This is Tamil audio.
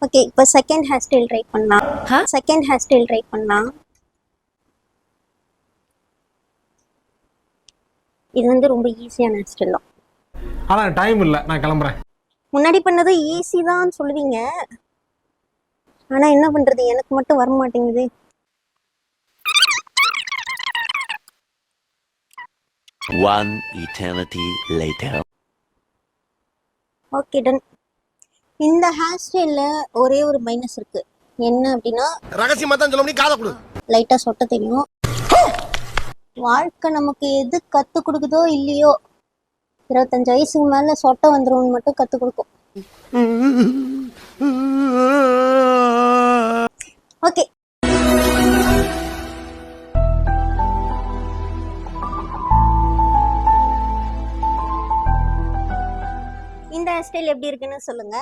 ஓகே, இப்போ செகண்ட் ஹேர் ஸ்டைல் ட்ரை பண்ணலாம். செகண்ட் ஹேர் ஸ்டைல் ட்ரை பண்ணலாம். இது வந்து ரொம்ப ஈஸியான ஹேர் ஸ்டைல் தான். ஆனா டைம் இல்ல, நான் கிளம்புறேன். முன்னாடி பண்ணது ஈஸி தான் சொல்லுவீங்க, ஆனா என்ன பண்றது, எனக்கு மட்டும் வர மாட்டேங்குது. One eternity later. Okay, done. இந்த ஹேர் ஸ்டைல்ல ஒரே ஒரு மைனஸ் இருக்கு. என்ன அப்படின்னா, ரகசியமா தான் சொல்ல முடியும், காதை கொடு. லைட்டா சொட்ட தெரியும். வாழ்க்கை நமக்கு எது கத்து கொடுக்குதோ இல்லையோ, 25 வயசுக்கு மேல சொட்ட வந்துரும்னு மட்டும் கத்து கொடுக்கும். ஓகே, இந்த ஹேர் ஸ்டைல் எப்படி இருக்குன்னு சொல்லுங்க.